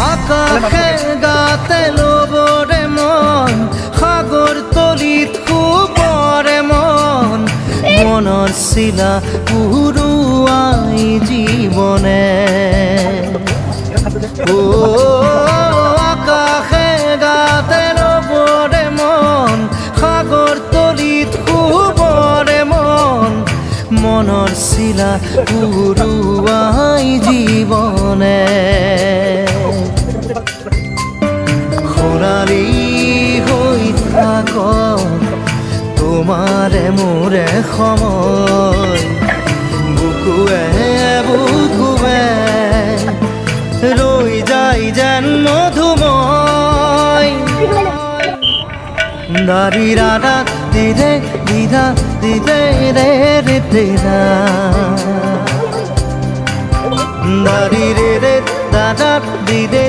আকাশে গাতে লবরে মন সাগর তলিত শুবৰে মন মনৰ চিলা উৰুৱাই জীৱনে ও আকাশে গাতে লবৰে মন সাগৰ তলিত শুবৰে মন মনৰ চিলা উৰুৱাই জীৱনে খৰালি হৈ থাক তোমাৰে মোৰে সময় বুকুৱে বুকুৱে ৰৈ যায় যেন মধুময় দাৰি ৰাধা দিদে দিদা দিদে ৰে ৰে দিদা দাৰি ৰে ৰে দাদা দিদে